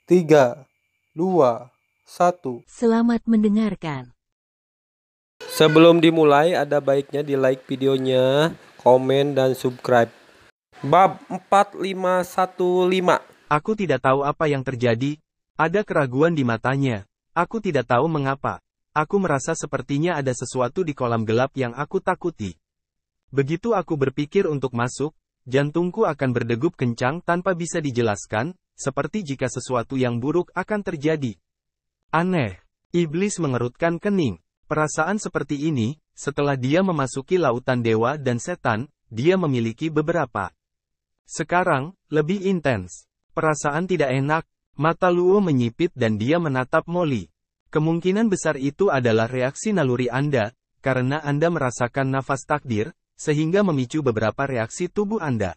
3, 2, 1. Selamat mendengarkan. Sebelum dimulai, ada baiknya di like videonya, komen, dan subscribe. Bab 4515. Aku tidak tahu apa yang terjadi. Ada keraguan di matanya. Aku tidak tahu mengapa. Aku merasa sepertinya ada sesuatu di kolam gelap yang aku takuti. Begitu aku berpikir untuk masuk, jantungku akan berdegup kencang tanpa bisa dijelaskan, seperti jika sesuatu yang buruk akan terjadi. Aneh. Iblis mengerutkan kening. Perasaan seperti ini, setelah dia memasuki lautan dewa dan setan, dia memiliki beberapa. Sekarang, lebih intens. Perasaan tidak enak. Mata Luo menyipit dan dia menatap Molly. Kemungkinan besar itu adalah reaksi naluri Anda, karena Anda merasakan nafas takdir, sehingga memicu beberapa reaksi tubuh Anda.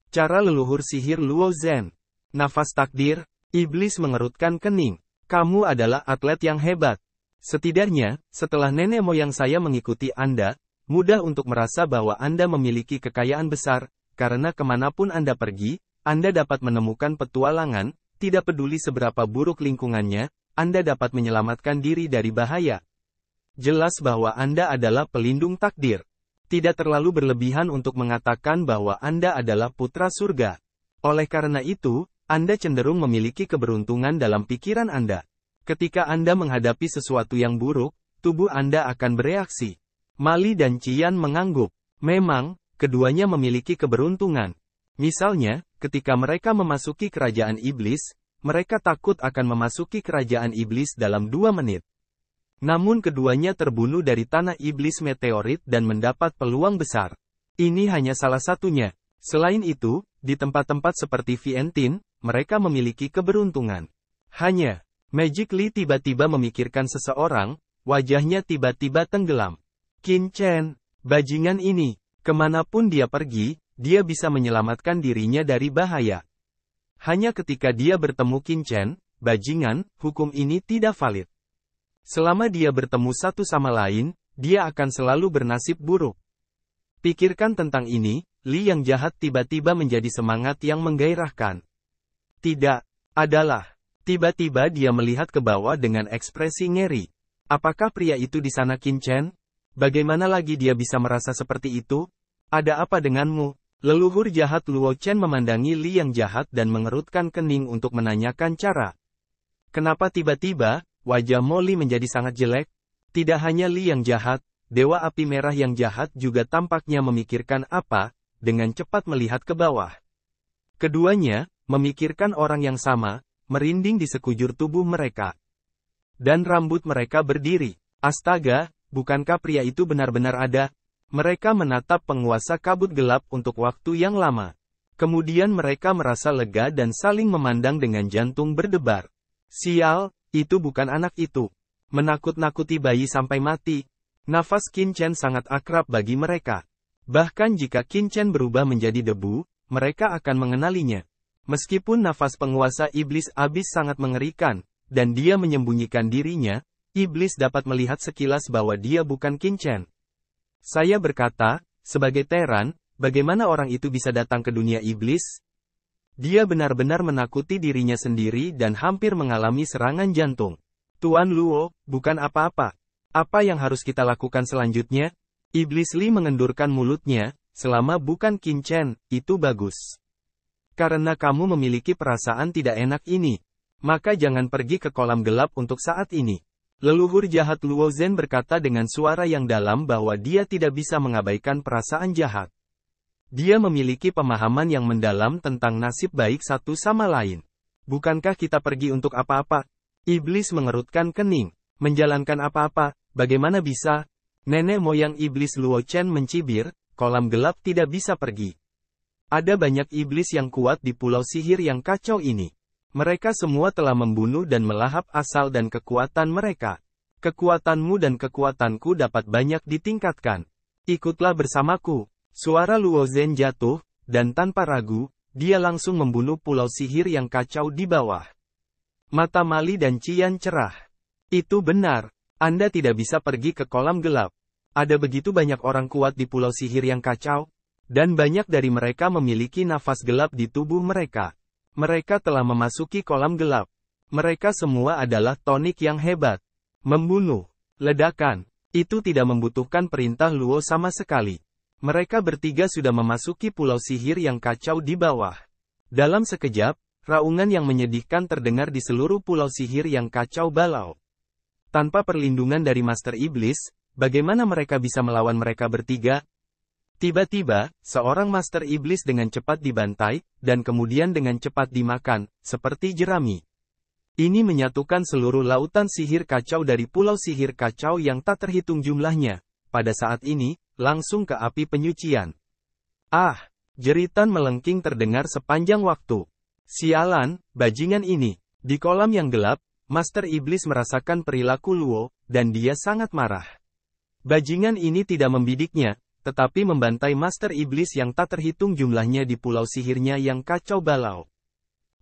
Cara leluhur sihir Luo Zhen. Nafas takdir, iblis mengerutkan kening. Kamu adalah atlet yang hebat. Setidaknya, setelah nenek moyang saya mengikuti Anda, mudah untuk merasa bahwa Anda memiliki kekayaan besar, karena kemanapun Anda pergi, Anda dapat menemukan petualangan, tidak peduli seberapa buruk lingkungannya, Anda dapat menyelamatkan diri dari bahaya. Jelas bahwa Anda adalah pelindung takdir. Tidak terlalu berlebihan untuk mengatakan bahwa Anda adalah putra surga. Oleh karena itu, Anda cenderung memiliki keberuntungan dalam pikiran Anda. Ketika Anda menghadapi sesuatu yang buruk, tubuh Anda akan bereaksi. Mali dan Qian mengangguk. Memang, keduanya memiliki keberuntungan. Misalnya, ketika mereka memasuki kerajaan iblis, mereka takut akan memasuki kerajaan iblis dalam 2 menit. Namun keduanya terbunuh dari tanah iblis meteorit dan mendapat peluang besar. Ini hanya salah satunya. Selain itu, di tempat-tempat seperti Vientin, mereka memiliki keberuntungan. Hanya, Magic Li tiba-tiba memikirkan seseorang, wajahnya tiba-tiba tenggelam. Qin Chen, bajingan ini, kemanapun dia pergi, dia bisa menyelamatkan dirinya dari bahaya. Hanya ketika dia bertemu Qin Chen, bajingan, hukum ini tidak valid. Selama dia bertemu satu sama lain, dia akan selalu bernasib buruk. Pikirkan tentang ini, Li yang jahat tiba-tiba menjadi semangat yang menggairahkan. Tidak, adalah. Tiba-tiba dia melihat ke bawah dengan ekspresi ngeri. Apakah pria itu di sana Qin Chen? Bagaimana lagi dia bisa merasa seperti itu? Ada apa denganmu? Leluhur jahat Luo Chen memandangi Li yang jahat dan mengerutkan kening untuk menanyakan cara. Kenapa tiba-tiba, wajah Molly menjadi sangat jelek? Tidak hanya Li yang jahat, Dewa Api Merah yang jahat juga tampaknya memikirkan apa, dengan cepat melihat ke bawah. Keduanya, memikirkan orang yang sama, merinding di sekujur tubuh mereka. Dan rambut mereka berdiri. Astaga, bukankah pria itu benar-benar ada? Mereka menatap penguasa kabut gelap untuk waktu yang lama. Kemudian mereka merasa lega dan saling memandang dengan jantung berdebar. Sial, itu bukan anak itu. Menakut-nakuti bayi sampai mati. Nafas Qin Chen sangat akrab bagi mereka. Bahkan jika Qin Chen berubah menjadi debu, mereka akan mengenalinya. Meskipun nafas penguasa iblis abis sangat mengerikan, dan dia menyembunyikan dirinya, iblis dapat melihat sekilas bahwa dia bukan Qin Chen. Saya berkata, sebagai Teran, bagaimana orang itu bisa datang ke dunia iblis? Dia benar-benar menakuti dirinya sendiri dan hampir mengalami serangan jantung. Tuan Luo, bukan apa-apa. Apa yang harus kita lakukan selanjutnya? Iblis Li mengendurkan mulutnya, selama bukan Qin Chen, itu bagus. Karena kamu memiliki perasaan tidak enak ini, maka jangan pergi ke kolam gelap untuk saat ini. Leluhur jahat Luo Zhen berkata dengan suara yang dalam bahwa dia tidak bisa mengabaikan perasaan jahat. Dia memiliki pemahaman yang mendalam tentang nasib baik satu sama lain. Bukankah kita pergi untuk apa-apa? Iblis mengerutkan kening. Menjalankan apa-apa, bagaimana bisa? Nenek moyang iblis Luo Chen mencibir, kolam gelap tidak bisa pergi. Ada banyak iblis yang kuat di pulau sihir yang kacau ini. Mereka semua telah membunuh dan melahap asal dan kekuatan mereka. Kekuatanmu dan kekuatanku dapat banyak ditingkatkan. Ikutlah bersamaku. Suara Luo Zhen jatuh, dan tanpa ragu, dia langsung membunuh pulau sihir yang kacau di bawah. Mata Mali dan Qian cerah. Itu benar. Anda tidak bisa pergi ke kolam gelap. Ada begitu banyak orang kuat di pulau sihir yang kacau, dan banyak dari mereka memiliki nafas gelap di tubuh mereka. Mereka telah memasuki kolam gelap. Mereka semua adalah tonik yang hebat. Membunuh. Ledakan. Itu tidak membutuhkan perintah Luo sama sekali. Mereka bertiga sudah memasuki pulau sihir yang kacau di bawah. Dalam sekejap, raungan yang menyedihkan terdengar di seluruh pulau sihir yang kacau balau. Tanpa perlindungan dari Master Iblis, bagaimana mereka bisa melawan mereka bertiga? Tiba-tiba, seorang Master Iblis dengan cepat dibantai, dan kemudian dengan cepat dimakan, seperti jerami. Ini menyatukan seluruh lautan sihir kacau dari pulau sihir kacau yang tak terhitung jumlahnya. Pada saat ini, langsung ke api penyucian. Ah! Jeritan melengking terdengar sepanjang waktu. Sialan, bajingan ini. Di kolam yang gelap, Master Iblis merasakan perilaku Luo, dan dia sangat marah. Bajingan ini tidak membidiknya, tetapi membantai Master Iblis yang tak terhitung jumlahnya di pulau sihirnya yang kacau balau.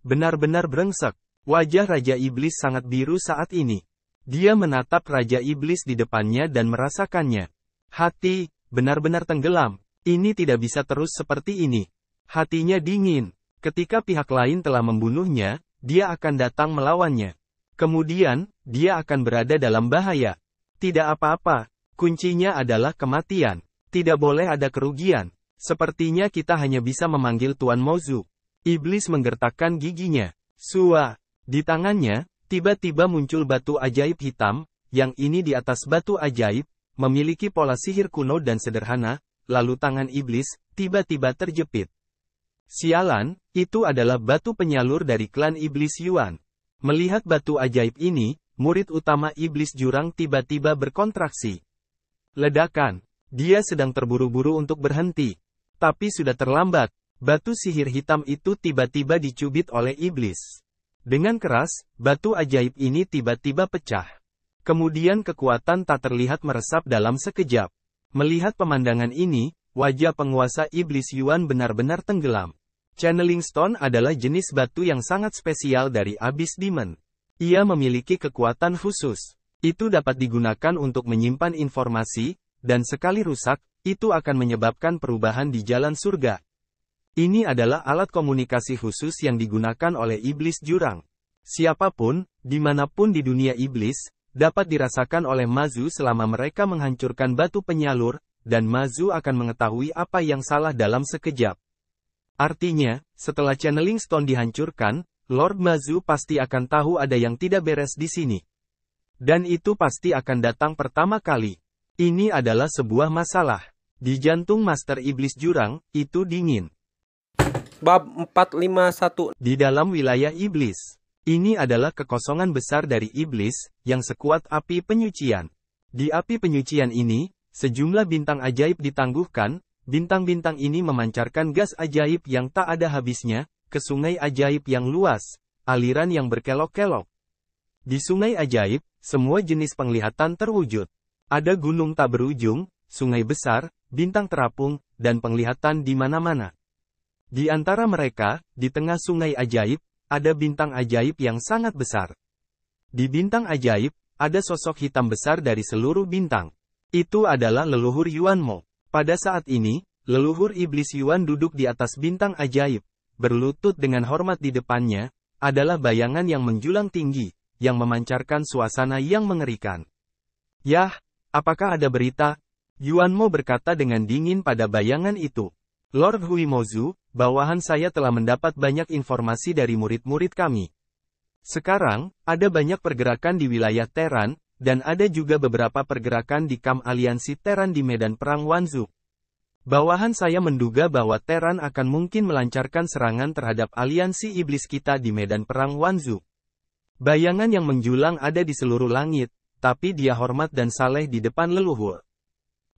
Benar-benar brengsek. Wajah Raja Iblis sangat biru saat ini. Dia menatap Raja Iblis di depannya dan merasakannya. Hati, benar-benar tenggelam. Ini tidak bisa terus seperti ini. Hatinya dingin. Ketika pihak lain telah membunuhnya, dia akan datang melawannya. Kemudian, dia akan berada dalam bahaya. Tidak apa-apa. Kuncinya adalah kematian. Tidak boleh ada kerugian. Sepertinya kita hanya bisa memanggil Tuan Mozu. Iblis menggertakkan giginya. Sua. Di tangannya, tiba-tiba muncul batu ajaib hitam, yang ini di atas batu ajaib, memiliki pola sihir kuno dan sederhana, lalu tangan iblis, tiba-tiba terjepit. Sialan, itu adalah batu penyalur dari klan iblis Yuan. Melihat batu ajaib ini, murid utama iblis jurang tiba-tiba berkontraksi. Ledakan. Dia sedang terburu-buru untuk berhenti. Tapi sudah terlambat. Batu sihir hitam itu tiba-tiba dicubit oleh iblis. Dengan keras, batu ajaib ini tiba-tiba pecah. Kemudian kekuatan tak terlihat meresap dalam sekejap. Melihat pemandangan ini, wajah penguasa iblis Yuan benar-benar tenggelam. Channeling Stone adalah jenis batu yang sangat spesial dari Abyss Demon. Ia memiliki kekuatan khusus. Itu dapat digunakan untuk menyimpan informasi, dan sekali rusak, itu akan menyebabkan perubahan di jalan surga. Ini adalah alat komunikasi khusus yang digunakan oleh iblis jurang. Siapapun, dimanapun di dunia iblis, dapat dirasakan oleh Mazu selama mereka menghancurkan batu penyalur, dan Mazu akan mengetahui apa yang salah dalam sekejap. Artinya, setelah Channeling Stone dihancurkan, Lord Mazu pasti akan tahu ada yang tidak beres di sini. Dan itu pasti akan datang pertama kali. Ini adalah sebuah masalah. Di jantung Master Iblis Jurang, itu dingin. Bab 451. Di dalam wilayah iblis. Ini adalah kekosongan besar dari iblis, yang sekuat api penyucian. Di api penyucian ini, sejumlah bintang ajaib ditangguhkan, bintang-bintang ini memancarkan gas ajaib yang tak ada habisnya, ke sungai ajaib yang luas, aliran yang berkelok-kelok. Di sungai ajaib, semua jenis penglihatan terwujud. Ada gunung tak berujung, sungai besar, bintang terapung, dan penglihatan di mana-mana. Di antara mereka, di tengah sungai ajaib, ada bintang ajaib yang sangat besar. Di bintang ajaib, ada sosok hitam besar dari seluruh bintang. Itu adalah leluhur Yuanmo. Pada saat ini, leluhur iblis Yuan duduk di atas bintang ajaib, berlutut dengan hormat di depannya, adalah bayangan yang menjulang tinggi, yang memancarkan suasana yang mengerikan. Yah, apakah ada berita? Yuanmo berkata dengan dingin pada bayangan itu. Lord Huimozu, bawahan saya telah mendapat banyak informasi dari murid-murid kami. Sekarang, ada banyak pergerakan di wilayah Teran, dan ada juga beberapa pergerakan di kamp aliansi Teran di medan perang Wanzu. Bawahan saya menduga bahwa Teran akan mungkin melancarkan serangan terhadap aliansi iblis kita di medan perang Wanzu. Bayangan yang menjulang ada di seluruh langit, tapi dia hormat dan saleh di depan leluhur.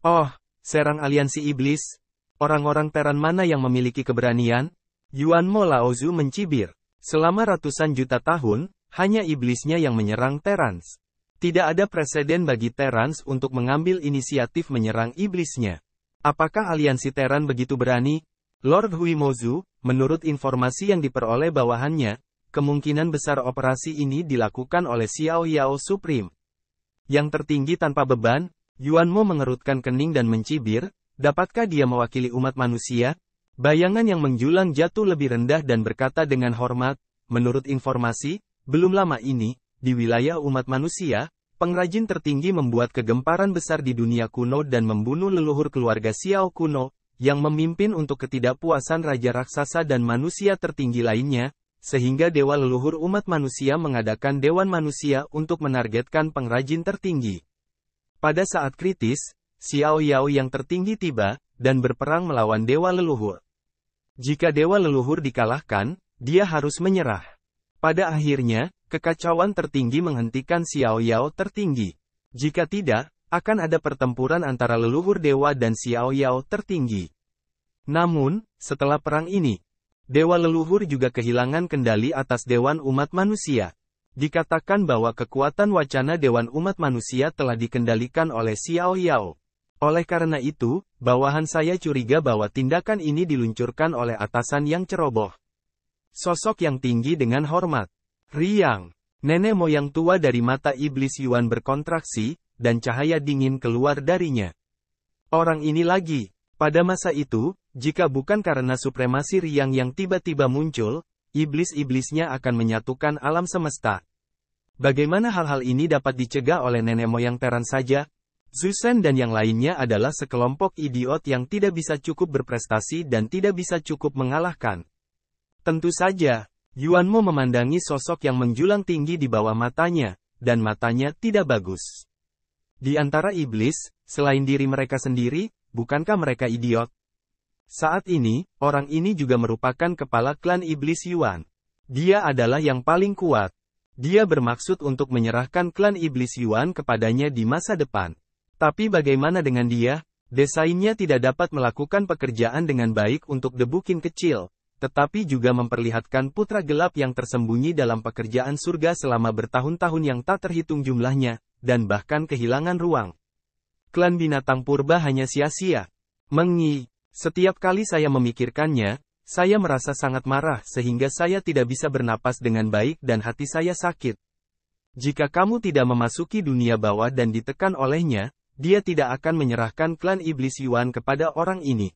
Oh, serang aliansi iblis? Orang-orang Teran mana yang memiliki keberanian? Yuanmo Laozu mencibir. Selama ratusan juta tahun, hanya iblisnya yang menyerang Terans. Tidak ada preseden bagi Terans untuk mengambil inisiatif menyerang iblisnya. Apakah aliansi Teran begitu berani? Lord Huimozu, menurut informasi yang diperoleh bawahannya, kemungkinan besar operasi ini dilakukan oleh Xiao Yao Supreme. Yang tertinggi tanpa beban, Yuanmo mengerutkan kening dan mencibir. Dapatkah dia mewakili umat manusia? Bayangan yang menjulang jatuh lebih rendah dan berkata dengan hormat, menurut informasi, Belum lama ini, di wilayah umat manusia, pengrajin tertinggi membuat kegemparan besar di dunia kuno dan membunuh leluhur keluarga Xiao kuno, yang memimpin untuk ketidakpuasan raja raksasa dan manusia tertinggi lainnya, sehingga dewa leluhur umat manusia mengadakan dewan manusia untuk menargetkan pengrajin tertinggi. Pada saat kritis, Xiao Yao yang tertinggi tiba, dan berperang melawan dewa leluhur. Jika dewa leluhur dikalahkan, dia harus menyerah. Pada akhirnya, kekacauan tertinggi menghentikan Xiao Yao tertinggi. Jika tidak, akan ada pertempuran antara leluhur dewa dan Xiao Yao tertinggi. Namun, setelah perang ini, dewa leluhur juga kehilangan kendali atas dewan umat manusia. Dikatakan bahwa kekuatan wacana dewan umat manusia telah dikendalikan oleh Xiao Yao. Oleh karena itu, bawahan saya curiga bahwa tindakan ini diluncurkan oleh atasan yang ceroboh. Sosok yang tinggi dengan hormat. Riang. Nenek moyang tua dari mata iblis Yuan berkontraksi, dan cahaya dingin keluar darinya. Orang ini lagi. Pada masa itu, jika bukan karena supremasi Riang yang tiba-tiba muncul, iblis-iblisnya akan menyatukan alam semesta. Bagaimana hal-hal ini dapat dicegah oleh nenek moyang Teran saja? Zusen dan yang lainnya adalah sekelompok idiot yang tidak bisa cukup berprestasi dan tidak bisa cukup mengalahkan. Tentu saja, Yuanmo memandangi sosok yang menjulang tinggi di bawah matanya, dan matanya tidak bagus. Di antara iblis, selain diri mereka sendiri, bukankah mereka idiot? Saat ini, orang ini juga merupakan kepala klan iblis Yuan. Dia adalah yang paling kuat. Dia bermaksud untuk menyerahkan klan iblis Yuan kepadanya di masa depan. Tapi bagaimana dengan dia? Desainnya tidak dapat melakukan pekerjaan dengan baik untuk debukin kecil, tetapi juga memperlihatkan putra gelap yang tersembunyi dalam pekerjaan surga selama bertahun-tahun yang tak terhitung jumlahnya, dan bahkan kehilangan ruang. Klan binatang purba hanya sia-sia. Mengi. Setiap kali saya memikirkannya, saya merasa sangat marah sehingga saya tidak bisa bernapas dengan baik dan hati saya sakit. Jika kamu tidak memasuki dunia bawah dan ditekan olehnya, dia tidak akan menyerahkan klan iblis Yuan kepada orang ini.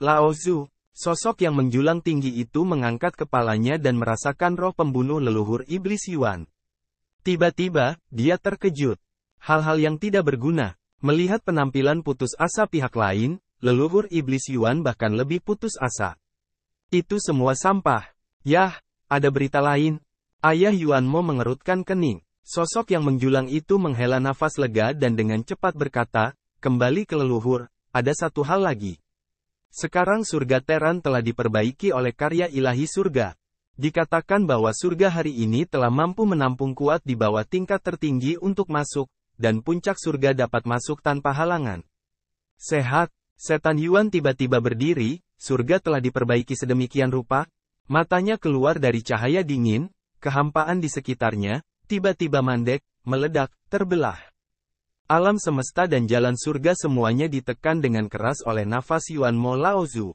Lao Zhu, sosok yang menjulang tinggi itu mengangkat kepalanya dan merasakan roh pembunuh leluhur iblis Yuan. Tiba-tiba, dia terkejut. Hal-hal yang tidak berguna. Melihat penampilan putus asa pihak lain, leluhur iblis Yuan bahkan lebih putus asa. Itu semua sampah. Yah, ada berita lain. Ayah Yuanmo mengerutkan kening. Sosok yang menjulang itu menghela nafas lega dan dengan cepat berkata, kembali ke leluhur, ada satu hal lagi. Sekarang surga Teran telah diperbaiki oleh karya ilahi surga. Dikatakan bahwa surga hari ini telah mampu menampung kuat di bawah tingkat tertinggi untuk masuk, dan puncak surga dapat masuk tanpa halangan. Sehat, setan Yuan tiba-tiba berdiri, surga telah diperbaiki sedemikian rupa, matanya keluar dari cahaya dingin, kehampaan di sekitarnya, tiba-tiba mandek, meledak, terbelah. Alam semesta dan jalan surga semuanya ditekan dengan keras oleh nafas Yuanmo Lao Zhu.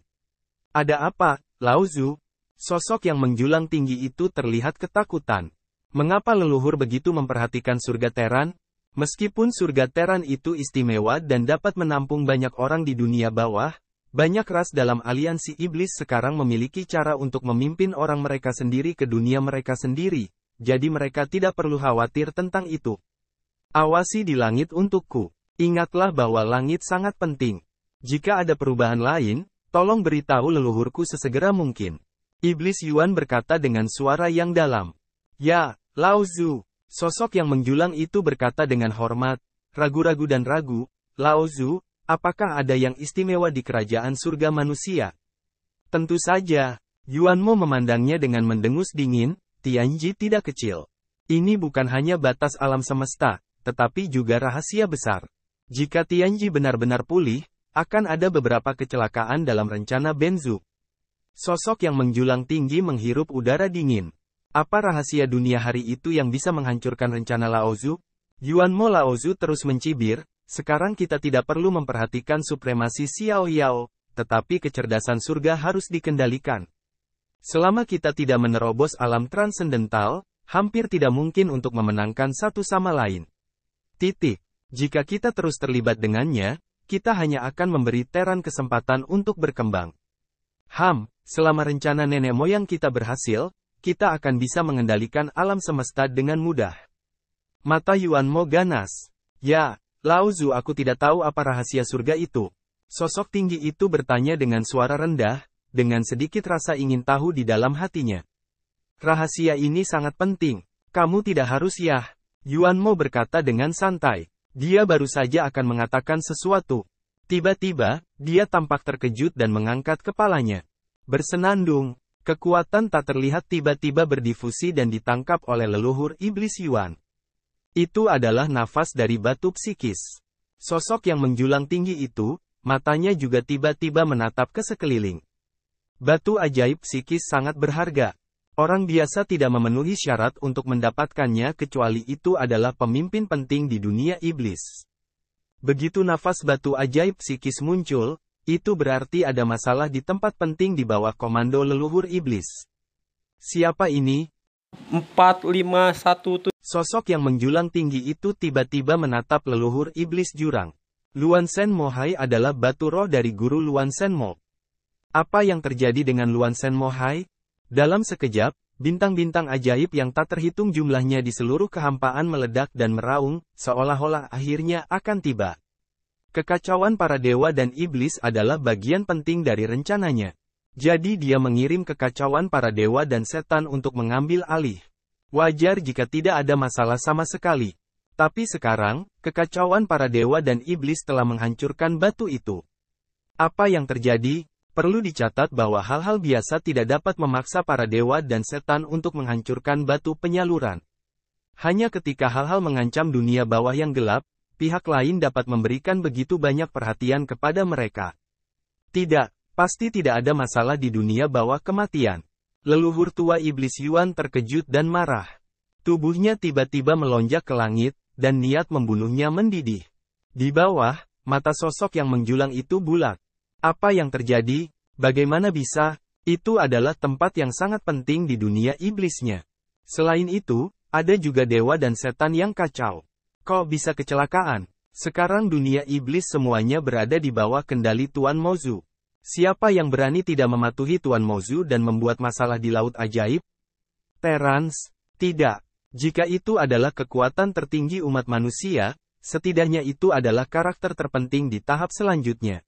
Ada apa, Lao Zhu? Sosok yang menjulang tinggi itu terlihat ketakutan. Mengapa leluhur begitu memperhatikan surga Teran? Meskipun surga Teran itu istimewa dan dapat menampung banyak orang di dunia bawah, banyak ras dalam aliansi iblis sekarang memiliki cara untuk memimpin orang mereka sendiri ke dunia mereka sendiri. Jadi mereka tidak perlu khawatir tentang itu. Awasi di langit untukku. Ingatlah bahwa langit sangat penting. Jika ada perubahan lain, tolong beritahu leluhurku sesegera mungkin. Iblis Yuan berkata dengan suara yang dalam. Ya, Lao Zhu. Sosok yang menjulang itu berkata dengan hormat, ragu-ragu dan ragu, Lao Zhu, apakah ada yang istimewa di kerajaan surga manusia? Tentu saja. Yuanmo memandangnya dengan mendengus dingin. Tianji tidak kecil. Ini bukan hanya batas alam semesta, tetapi juga rahasia besar. Jika Tianji benar-benar pulih, akan ada beberapa kecelakaan dalam rencana Benzu. Sosok yang menjulang tinggi menghirup udara dingin. Apa rahasia dunia hari itu yang bisa menghancurkan rencana Lao Zhu? Yuanmo Lao Zhu terus mencibir, sekarang kita tidak perlu memperhatikan supremasi Xiao Yao, tetapi kecerdasan surga harus dikendalikan. Selama kita tidak menerobos alam transendental, hampir tidak mungkin untuk memenangkan satu sama lain. Jika kita terus terlibat dengannya, kita hanya akan memberi Teran kesempatan untuk berkembang. Selama rencana nenek moyang kita berhasil, kita akan bisa mengendalikan alam semesta dengan mudah. Mata Yuan Mo ganas. Ya, Lao Zu, aku tidak tahu apa rahasia surga itu. Sosok tinggi itu bertanya dengan suara rendah, dengan sedikit rasa ingin tahu di dalam hatinya. Rahasia ini sangat penting. Kamu tidak harus yah. Yuan Mo berkata dengan santai. Dia baru saja akan mengatakan sesuatu. Tiba-tiba, dia tampak terkejut dan mengangkat kepalanya. Bersenandung. Kekuatan tak terlihat tiba-tiba berdifusi dan ditangkap oleh leluhur iblis Yuan. Itu adalah nafas dari batu psikis. Sosok yang menjulang tinggi itu, matanya juga tiba-tiba menatap ke sekeliling. Batu ajaib psikis sangat berharga. Orang biasa tidak memenuhi syarat untuk mendapatkannya kecuali itu adalah pemimpin penting di dunia iblis. Begitu nafas batu ajaib psikis muncul, itu berarti ada masalah di tempat penting di bawah komando leluhur iblis. Siapa ini? 451. Sosok yang menjulang tinggi itu tiba-tiba menatap leluhur iblis jurang. Luan Shenmo Hai adalah batu roh dari guru Luan Shenmo. Apa yang terjadi dengan Luan Shenmo Hai? Dalam sekejap, bintang-bintang ajaib yang tak terhitung jumlahnya di seluruh kehampaan meledak dan meraung, seolah-olah akhirnya akan tiba. Kekacauan para dewa dan iblis adalah bagian penting dari rencananya. Jadi dia mengirim kekacauan para dewa dan setan untuk mengambil alih. Wajar jika tidak ada masalah sama sekali. Tapi sekarang, kekacauan para dewa dan iblis telah menghancurkan batu itu. Apa yang terjadi? Perlu dicatat bahwa hal-hal biasa tidak dapat memaksa para dewa dan setan untuk menghancurkan batu penyaluran. Hanya ketika hal-hal mengancam dunia bawah yang gelap, pihak lain dapat memberikan begitu banyak perhatian kepada mereka. Tidak, pasti tidak ada masalah di dunia bawah kematian. Leluhur tua iblis Yuan terkejut dan marah. Tubuhnya tiba-tiba melonjak ke langit, dan niat membunuhnya mendidih. Di bawah, mata sosok yang menjulang itu bulat. Apa yang terjadi? Bagaimana bisa? Itu adalah tempat yang sangat penting di dunia iblisnya. Selain itu, ada juga dewa dan setan yang kacau. Kok bisa kecelakaan? Sekarang dunia iblis semuanya berada di bawah kendali Tuan Mozu. Siapa yang berani tidak mematuhi Tuan Mozu dan membuat masalah di Laut Ajaib? Terans, tidak. Jika itu adalah kekuatan tertinggi umat manusia, setidaknya itu adalah karakter terpenting di tahap selanjutnya.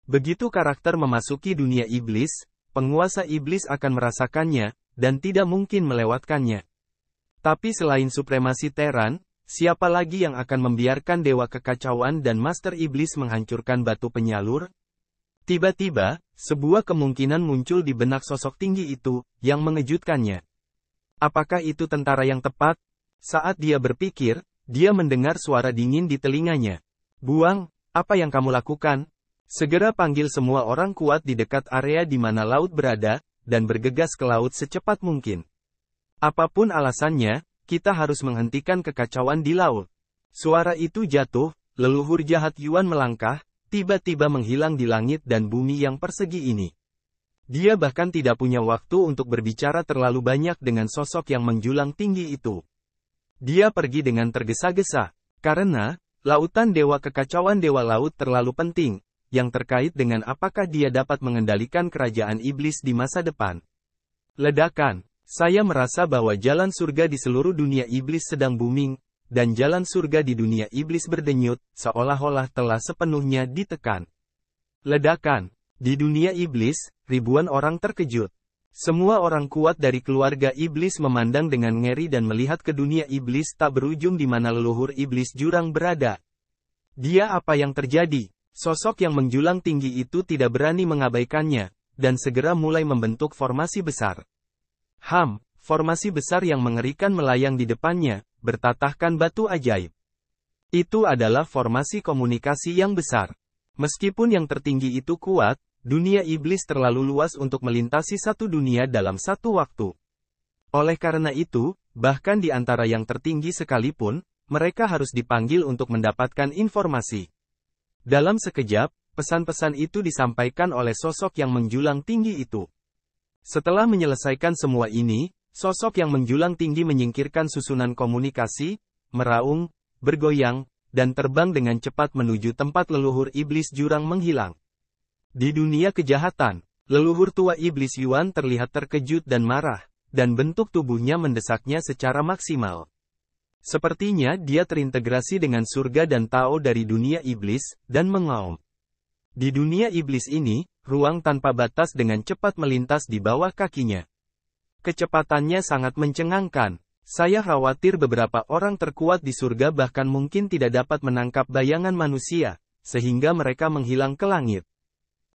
Begitu karakter memasuki dunia iblis, penguasa iblis akan merasakannya, dan tidak mungkin melewatkannya. Tapi selain supremasi Teran, siapa lagi yang akan membiarkan dewa kekacauan dan master iblis menghancurkan batu penyalur? Tiba-tiba, sebuah kemungkinan muncul di benak sosok tinggi itu, yang mengejutkannya. Apakah itu tentara yang tepat? Saat dia berpikir, dia mendengar suara dingin di telinganya. Buang, apa yang kamu lakukan? Segera panggil semua orang kuat di dekat area di mana laut berada, dan bergegas ke laut secepat mungkin. Apapun alasannya, kita harus menghentikan kekacauan di laut. Suara itu jatuh, leluhur jahat Yuan melangkah, tiba-tiba menghilang di langit dan bumi yang persegi ini. Dia bahkan tidak punya waktu untuk berbicara terlalu banyak dengan sosok yang menjulang tinggi itu. Dia pergi dengan tergesa-gesa, karena, lautan dewa kekacauan dewa laut terlalu penting, yang terkait dengan apakah dia dapat mengendalikan kerajaan iblis di masa depan. Ledakan. Saya merasa bahwa jalan surga di seluruh dunia iblis sedang booming, dan jalan surga di dunia iblis berdenyut, seolah-olah telah sepenuhnya ditekan. Ledakan. Di dunia iblis, ribuan orang terkejut. Semua orang kuat dari keluarga iblis memandang dengan ngeri dan melihat ke dunia iblis tak berujung di mana leluhur iblis jurang berada. Dia apa yang terjadi? Sosok yang menjulang tinggi itu tidak berani mengabaikannya, dan segera mulai membentuk formasi besar. Formasi besar yang mengerikan melayang di depannya, bertatahkan batu ajaib. Itu adalah formasi komunikasi yang besar. Meskipun yang tertinggi itu kuat, dunia iblis terlalu luas untuk melintasi satu dunia dalam satu waktu. Oleh karena itu, bahkan di antara yang tertinggi sekalipun, mereka harus dipanggil untuk mendapatkan informasi. Dalam sekejap, pesan-pesan itu disampaikan oleh sosok yang menjulang tinggi itu. Setelah menyelesaikan semua ini, sosok yang menjulang tinggi menyingkirkan susunan komunikasi, meraung, bergoyang, dan terbang dengan cepat menuju tempat leluhur iblis jurang menghilang. Di dunia kejahatan, leluhur tua iblis Yuan terlihat terkejut dan marah, dan bentuk tubuhnya mendesaknya secara maksimal. Sepertinya dia terintegrasi dengan surga dan Tao dari dunia iblis, dan mengaum. Di dunia iblis ini, ruang tanpa batas dengan cepat melintas di bawah kakinya. Kecepatannya sangat mencengangkan. Saya khawatir beberapa orang terkuat di surga bahkan mungkin tidak dapat menangkap bayangan manusia, sehingga mereka menghilang ke langit.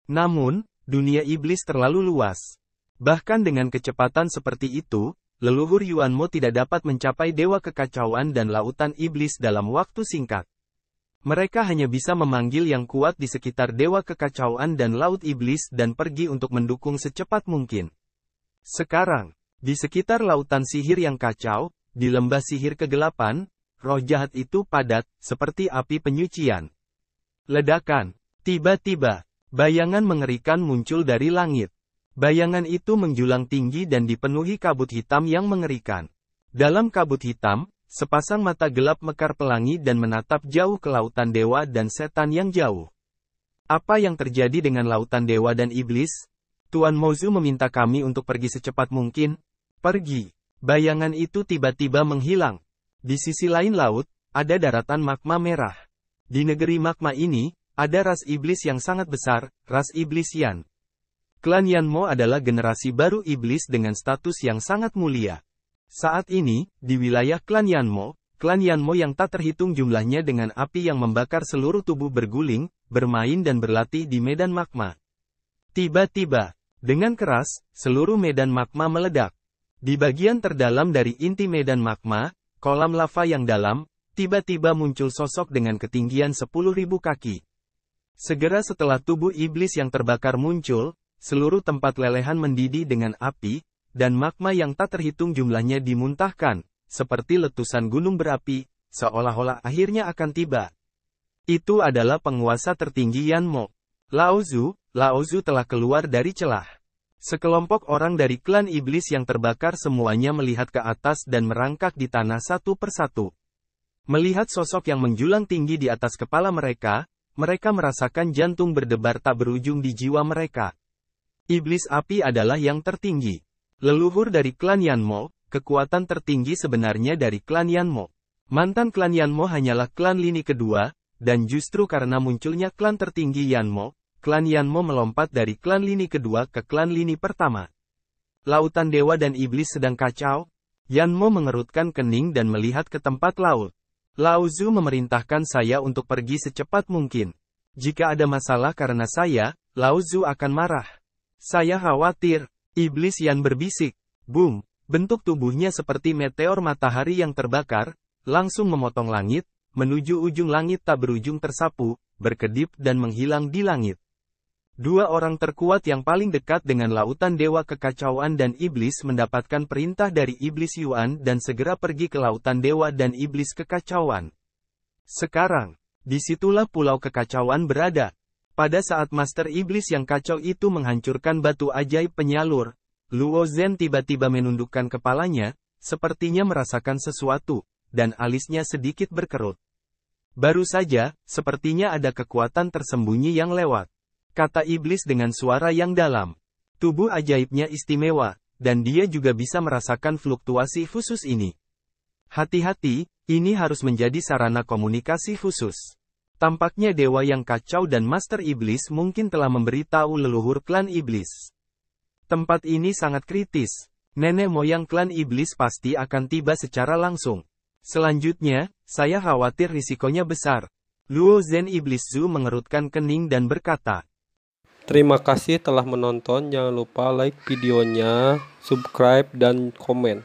Namun, dunia iblis terlalu luas. Bahkan dengan kecepatan seperti itu, leluhur Yuanmo tidak dapat mencapai dewa kekacauan dan lautan iblis dalam waktu singkat. Mereka hanya bisa memanggil yang kuat di sekitar dewa kekacauan dan laut iblis dan pergi untuk mendukung secepat mungkin. Sekarang, di sekitar lautan sihir yang kacau, di lembah sihir kegelapan, roh jahat itu padat, seperti api penyucian. Ledakan. Tiba-tiba, bayangan mengerikan muncul dari langit. Bayangan itu menjulang tinggi dan dipenuhi kabut hitam yang mengerikan. Dalam kabut hitam, sepasang mata gelap mekar pelangi dan menatap jauh ke lautan dewa dan setan yang jauh. Apa yang terjadi dengan lautan dewa dan iblis? Tuan Mozu meminta kami untuk pergi secepat mungkin. Pergi. Bayangan itu tiba-tiba menghilang. Di sisi lain laut, ada daratan magma merah. Di negeri magma ini, ada ras iblis yang sangat besar, ras iblis Yan. Klan Yanmo adalah generasi baru iblis dengan status yang sangat mulia. Saat ini, di wilayah klan Yanmo yang tak terhitung jumlahnya dengan api yang membakar seluruh tubuh berguling, bermain dan berlatih di medan magma. Tiba-tiba, dengan keras, seluruh medan magma meledak. Di bagian terdalam dari inti medan magma, kolam lava yang dalam, tiba-tiba muncul sosok dengan ketinggian 10.000 kaki. Segera setelah tubuh iblis yang terbakar muncul, seluruh tempat lelehan mendidih dengan api, dan magma yang tak terhitung jumlahnya dimuntahkan, seperti letusan gunung berapi, seolah-olah akhirnya akan tiba. Itu adalah penguasa tertinggi Yanmo. Lao Zu telah keluar dari celah. Sekelompok orang dari klan iblis yang terbakar semuanya melihat ke atas dan merangkak di tanah satu persatu. Melihat sosok yang menjulang tinggi di atas kepala mereka merasakan jantung berdebar tak berujung di jiwa mereka. Iblis api adalah yang tertinggi. Leluhur dari klan Yanmo, kekuatan tertinggi sebenarnya dari klan Yanmo. Mantan klan Yanmo hanyalah klan lini kedua, dan justru karena munculnya klan tertinggi Yanmo, klan Yanmo melompat dari klan lini kedua ke klan lini pertama. Lautan dewa dan iblis sedang kacau. Yanmo mengerutkan kening dan melihat ke tempat laut. Lao Zu memerintahkan saya untuk pergi secepat mungkin. Jika ada masalah karena saya, Lao Zu akan marah. Saya khawatir. Iblis Yan berbisik. Boom. Bentuk tubuhnya seperti meteor matahari yang terbakar, langsung memotong langit, menuju ujung langit tak berujung tersapu, berkedip dan menghilang di langit. Dua orang terkuat yang paling dekat dengan lautan dewa kekacauan dan iblis mendapatkan perintah dari iblis Yuan dan segera pergi ke lautan dewa dan iblis kekacauan. Sekarang, disitulah pulau kekacauan berada. Pada saat Master Iblis yang kacau itu menghancurkan batu ajaib penyalur, Luo Zhen tiba-tiba menundukkan kepalanya, sepertinya merasakan sesuatu, dan alisnya sedikit berkerut. Baru saja, sepertinya ada kekuatan tersembunyi yang lewat. Kata Iblis dengan suara yang dalam. Tubuh ajaibnya istimewa, dan dia juga bisa merasakan fluktuasi khusus ini. Hati-hati, ini harus menjadi sarana komunikasi khusus. Tampaknya dewa yang kacau dan Master Iblis mungkin telah memberitahu leluhur klan iblis. Tempat ini sangat kritis. Nenek moyang klan iblis pasti akan tiba secara langsung. Selanjutnya, saya khawatir risikonya besar. Luo Zhen Iblis Zu mengerutkan kening dan berkata, Terima kasih telah menonton. Jangan lupa like videonya, subscribe, dan komen.